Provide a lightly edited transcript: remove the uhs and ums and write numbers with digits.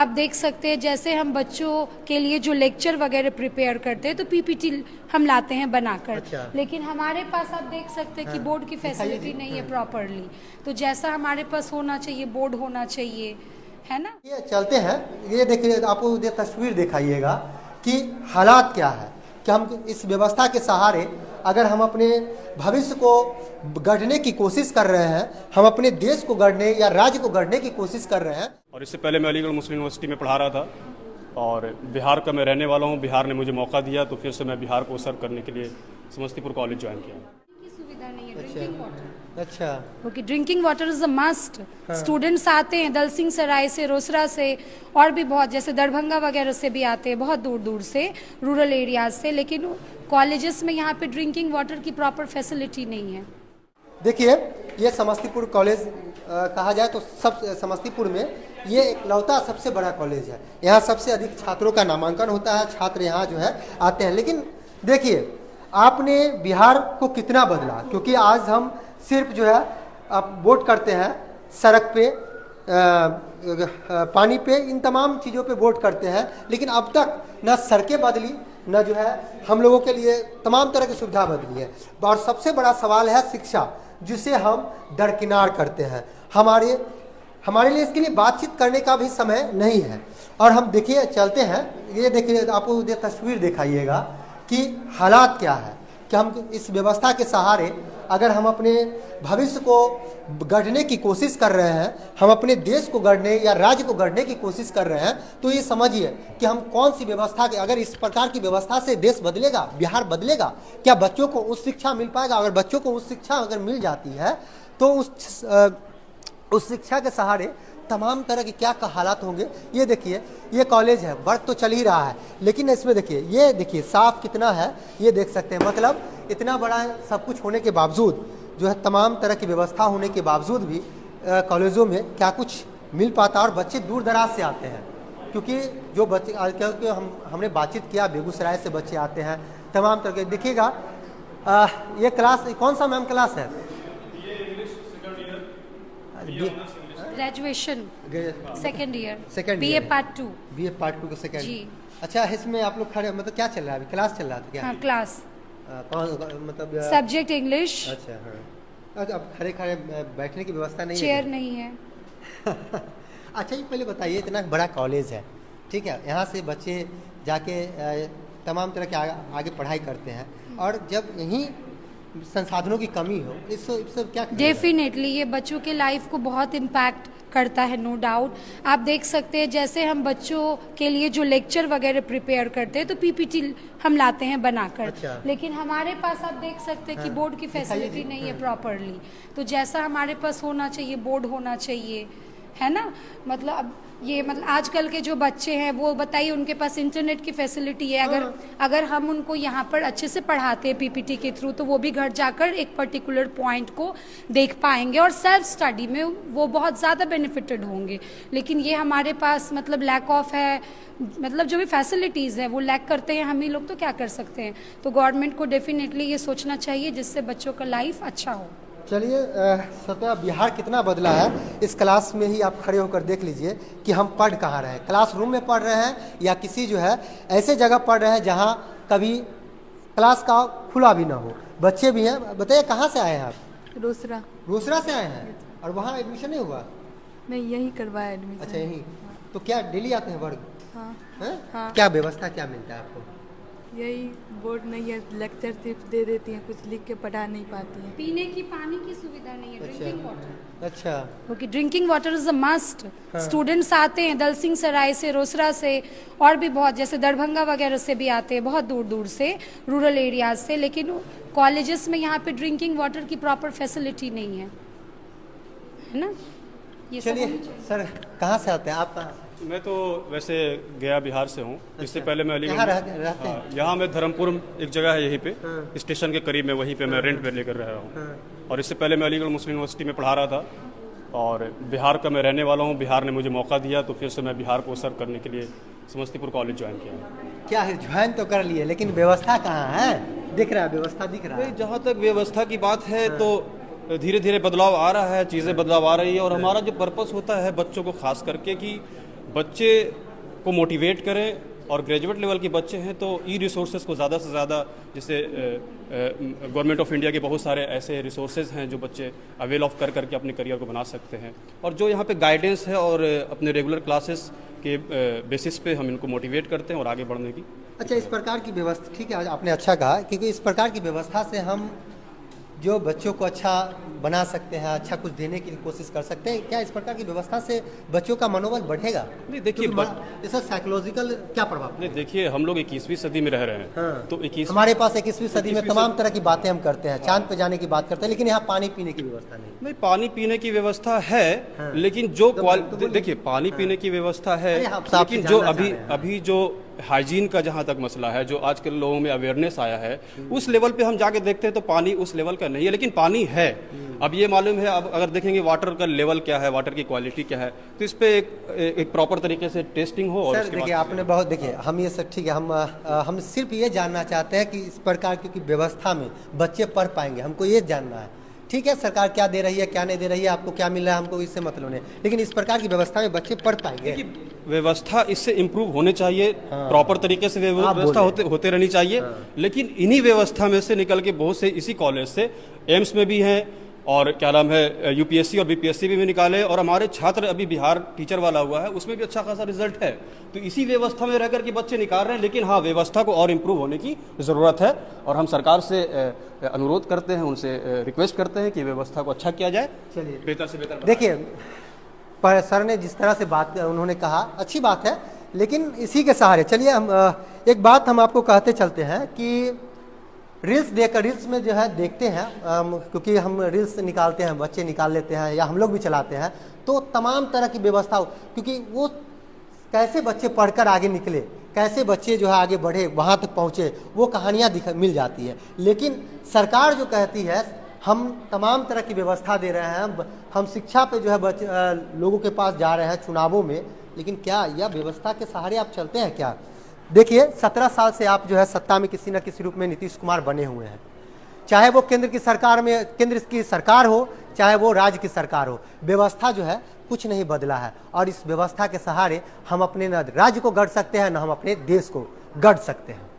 आप देख सकते हैं जैसे हम बच्चों के लिए जो लेक्चर वगैरह प्रिपेयर करते हैं तो पीपीटी हम लाते हैं बनाकर। अच्छा। लेकिन हमारे पास आप देख सकते हैं कि बोर्ड की फैसिलिटी नहीं है प्रॉपरली। तो जैसा हमारे पास होना चाहिए बोर्ड होना चाहिए, है ना। ये चलते हैं, ये देखिए, आपको ये तस्वीर दिखाइएगा कि हालात क्या है कि हम इस व्यवस्था के सहारे अगर हम अपने भविष्य को गढ़ने की कोशिश कर रहे हैं, हम अपने देश को गढ़ने या राज्य को गढ़ने की कोशिश कर रहे हैं। और इससे पहले मैं अलीगढ़ मुस्लिम यूनिवर्सिटी में पढ़ा रहा था और बिहार का मैं रहने वाला हूँ। बिहार ने मुझे मौका दिया तो फिर से मैं बिहार को सर्व करने के लिए समस्तीपुर कॉलेज ज्वाइन किया। की सुविधा नहीं है ड्रिंकिंग वाटर। अच्छा। Okay, drinking water is a must. Students आते हैं दलसिंह सराय से, रोसड़ा से, और भी बहुत, जैसे दरभंगा वगैरह से भी आते हैं, बहुत दूर दूर से, रूरल एरियाज से। लेकिन कॉलेजेस में यहाँ पे ड्रिंकिंग वाटर की प्रॉपर फैसिलिटी नहीं है। देखिए, ये समस्तीपुर कॉलेज कहा जाए तो सब समस्तीपुर में ये इकलौता सबसे बड़ा कॉलेज है। यहाँ सबसे अधिक छात्रों का नामांकन होता है, छात्र यहाँ जो है आते हैं। लेकिन देखिए, आपने बिहार को कितना बदला, क्योंकि आज हम सिर्फ जो है आप वोट करते हैं, सड़क पे पानी पे, इन तमाम चीज़ों पे वोट करते हैं। लेकिन अब तक न सड़कें बदली, न जो है हम लोगों के लिए तमाम तरह की सुविधा बदली है। और सबसे बड़ा सवाल है शिक्षा, जिसे हम दरकिनार करते हैं। हमारे लिए इसके लिए बातचीत करने का भी समय नहीं है। और हम देखिए चलते हैं, ये देखिए, आपको ये तस्वीर दिखाइएगा कि हालात क्या है कि हम इस व्यवस्था के सहारे अगर हम अपने भविष्य को गढ़ने की कोशिश कर रहे हैं, हम अपने देश को गढ़ने या राज्य को गढ़ने की कोशिश कर रहे हैं, तो ये समझिए कि हम कौन सी व्यवस्था के, अगर इस प्रकार की व्यवस्था से देश बदलेगा, बिहार बदलेगा, क्या बच्चों को उस शिक्षा मिल पाएगा? अगर बच्चों को उस शिक्षा अगर मिल जाती है तो उस शिक्षा के सहारे तमाम तरह के क्या हालात होंगे। ये देखिए, ये कॉलेज है, वर्क तो चल ही रहा है, लेकिन इसमें देखिए, ये देखिए साफ कितना है, ये देख सकते हैं। मतलब इतना बड़ा सब कुछ होने के बावजूद, जो है तमाम तरह की व्यवस्था होने के बावजूद भी कॉलेजों में क्या कुछ मिल पाता। और बच्चे दूर दराज से आते हैं, क्योंकि जो बच्चे, क्योंकि हमने बातचीत किया, बेगूसराय से बच्चे आते हैं, तमाम तरह के। देखिएगा, ये क्लास कौन सा मैम क्लास है? Graduation second year, BA part 2। BA part 2 का सेकेंड। जी। अच्छा, इसमें आप लोग खड़े, मतलब क्या चल रहा है अभी? क्लास चल रहा था क्या? हाँ, क्लास मतलब सब्जेक्ट इंग्लिश। अच्छा, हाँ। अब खड़े खड़े बैठने की व्यवस्था नहीं चेयर है? नहीं है। अच्छा, ये पहले बताइए, इतना बड़ा कॉलेज है, ठीक है, यहाँ से बच्चे जाके तमाम तरह के आगे पढ़ाई करते हैं, और जब यहीं संसाधनों की कमी हो, इस सब क्या? डेफिनेटली ये बच्चों के लाइफ को बहुत इम्पैक्ट करता है, नो डाउट। आप देख सकते हैं जैसे हम बच्चों के लिए जो लेक्चर वगैरह प्रिपेयर करते हैं तो पीपीटी हम लाते हैं बनाकर। अच्छा। लेकिन हमारे पास आप देख सकते हैं कि बोर्ड की फैसिलिटी नहीं है प्रॉपरली। तो जैसा हमारे पास होना चाहिए बोर्ड होना चाहिए, है ना। मतलब अब ये, मतलब आजकल के जो बच्चे हैं वो बताइए, उनके पास इंटरनेट की फैसिलिटी है। अगर हम उनको यहाँ पर अच्छे से पढ़ाते हैं पीपीटी के थ्रू, तो वो भी घर जाकर एक पर्टिकुलर पॉइंट को देख पाएंगे और सेल्फ स्टडी में वो बहुत ज़्यादा बेनिफिटेड होंगे। लेकिन ये हमारे पास मतलब लैक ऑफ है, मतलब जो भी फैसिलिटीज़ है वो लैक करते हैं हम ही लोग, तो क्या कर सकते हैं। तो गवर्नमेंट को डेफिनेटली ये सोचना चाहिए जिससे बच्चों का लाइफ अच्छा हो। चलिए, सत्या, बिहार कितना बदला है इस क्लास में ही आप खड़े होकर देख लीजिए कि हम पढ़ कहाँ रहे हैं। क्लासरूम में पढ़ रहे हैं या किसी जो है ऐसे जगह पढ़ रहे हैं जहाँ कभी क्लास का खुला भी ना हो। बच्चे भी हैं। बताइए, कहाँ से आए हैं आप? रोसड़ा। रोसड़ा से आए हैं, और वहाँ एडमिशन नहीं हुआ? नहीं, यहीं करवाया एडमिशन। अच्छा, यहीं। तो क्या डेली आते हैं वर्ग? हाँ। हैं? हाँ। क्या व्यवस्था क्या मिलता है आपको? यही बोर्ड नहीं है, लेक्चर सिर्फ दे देती हैं, कुछ लिख के पढ़ा नहीं पाती हैं। पीने की पानी की सुविधा नहीं है, ड्रिंकिंग वाटर। अच्छा। Okay, drinking water is a must. Students आते हैं दलसिंह सराय से, रोसड़ा से, और भी बहुत, जैसे दरभंगा वगैरह से भी आते हैं, बहुत दूर दूर से, रूरल एरियाज से। लेकिन कॉलेजेस में यहाँ पे ड्रिंकिंग वाटर की प्रॉपर फैसिलिटी नहीं है ना। ये सब चलिए सर, कहाँ से आते हैं आप? कहाँ? मैं तो वैसे गया बिहार से हूँ। इससे पहले मैं यहाँ रहते अलीगढ़, हैं? यहाँ मैं धर्मपुर एक जगह है यहीं पे, स्टेशन के करीब में, वहीं पे मैं रेंट पे लेकर रह रहा हूँ। और इससे पहले मैं अलीगढ़ मुस्लिम यूनिवर्सिटी में पढ़ा रहा था और बिहार का मैं रहने वाला हूँ। बिहार ने मुझे मौका दिया तो फिर से मैं बिहार को सर्व करने के लिए समस्तीपुर कॉलेज ज्वाइन किया। क्या है, ज्वाइन तो कर लिए, लेकिन व्यवस्था कहाँ है? दिख रहा है, व्यवस्था दिख रहा है। जहाँ तक व्यवस्था की बात है तो धीरे धीरे बदलाव आ रहा है, चीज़ें बदलाव आ रही है। और हमारा जो पर्पस होता है बच्चों को खास करके कि बच्चे को मोटिवेट करें, और ग्रेजुएट लेवल के बच्चे हैं तो ई रिसोर्सेज को ज़्यादा से ज़्यादा, जैसे गवर्नमेंट ऑफ इंडिया के बहुत सारे ऐसे रिसोर्सेज हैं जो बच्चे अवेल ऑफ कर करके अपने करियर को बना सकते हैं, और जो यहाँ पे गाइडेंस है और अपने रेगुलर क्लासेस के बेसिस पे हम इनको मोटिवेट करते हैं और आगे बढ़ने की। अच्छा, इस प्रकार की व्यवस्था, ठीक है, आपने अच्छा कहा, क्योंकि इस प्रकार की व्यवस्था से हम जो बच्चों को अच्छा बना सकते हैं, अच्छा कुछ देने की कोशिश कर सकते हैं। क्या इस प्रकार की व्यवस्था से बच्चों का मनोबल बढ़ेगा? नहीं देखिए, इसका साइकोलॉजिकल क्या प्रभाव? नहीं देखिए, हम लोग 21वीं सदी में रह रहे हैं। हाँ। तो 21 हमारे पास 21वीं सदी में तमाम तरह की बातें हम करते हैं, चांद पे जाने की बात करते हैं, लेकिन यहाँ पानी पीने की व्यवस्था नहीं। पानी पीने की व्यवस्था है, हाँ। लेकिन जो देखिए पानी पीने की व्यवस्था है, लेकिन जो अभी जो हाइजीन का जहाँ तक मसला है, जो आजकल लोगों में अवेयरनेस आया है, उस लेवल पे हम जाके देखते हैं तो पानी उस लेवल का नहीं है, लेकिन पानी है। अब ये मालूम है, अब अगर देखेंगे वाटर का लेवल क्या है, वाटर की क्वालिटी क्या है, तो इस पे एक प्रॉपर तरीके से टेस्टिंग हो। और देखिए, आपने बहुत, देखिए हम ये सब ठीक है, हम सिर्फ ये जानना चाहते हैं कि इस प्रकार की व्यवस्था में बच्चे पढ़ पाएंगे, हमको ये जानना है। ठीक है, सरकार क्या दे रही है, क्या नहीं दे रही है, आपको क्या मिल रहा है, हमको इससे मतलब नहीं, लेकिन इस प्रकार की व्यवस्था में बच्चे पढ़ पाएंगे। व्यवस्था इससे इम्प्रूव होने चाहिए, प्रॉपर तरीके से व्यवस्था होते रहनी चाहिए। लेकिन इन्हीं व्यवस्था में से निकल के बहुत से इसी कॉलेज से एम्स में भी हैं, और क्या नाम है, यूपीएससी और बीपीएससी भी निकाले, और हमारे छात्र अभी बिहार टीचर वाला हुआ है, उसमें भी अच्छा खासा रिजल्ट है। तो इसी व्यवस्था में रहकर के बच्चे निकाल रहे हैं, लेकिन हाँ, व्यवस्था को और इम्प्रूव होने की ज़रूरत है, और हम सरकार से अनुरोध करते हैं, उनसे रिक्वेस्ट करते हैं कि व्यवस्था को अच्छा किया जाए। चलिए, बेहतर से बेहतर। देखिए, सर ने जिस तरह से बात उन्होंने कहा, अच्छी बात है, लेकिन इसी के सहारे चलिए हम एक बात हम आपको कहते चलते हैं कि रील्स में जो है देखते हैं, क्योंकि हम रील्स निकालते हैं, बच्चे निकाल लेते हैं, या हम लोग भी चलाते हैं, तो तमाम तरह की व्यवस्था, क्योंकि वो कैसे बच्चे पढ़कर आगे निकले, कैसे बच्चे जो है आगे बढ़े, वहाँ तक पहुँचे, वो कहानियाँ मिल जाती है। लेकिन सरकार जो कहती है हम तमाम तरह की व्यवस्था दे रहे हैं, हम शिक्षा पे जो है लोगों के पास जा रहे हैं चुनावों में, लेकिन क्या यह व्यवस्था के सहारे आप चलते हैं क्या? देखिए, 17 साल से आप जो है सत्ता में किसी न किसी रूप में नीतीश कुमार बने हुए हैं, चाहे वो केंद्र की सरकार हो, चाहे वो राज्य की सरकार हो, व्यवस्था जो है कुछ नहीं बदला है, और इस व्यवस्था के सहारे हम अपने न राज्य को गढ़ सकते हैं, न हम अपने देश को गढ़ सकते हैं।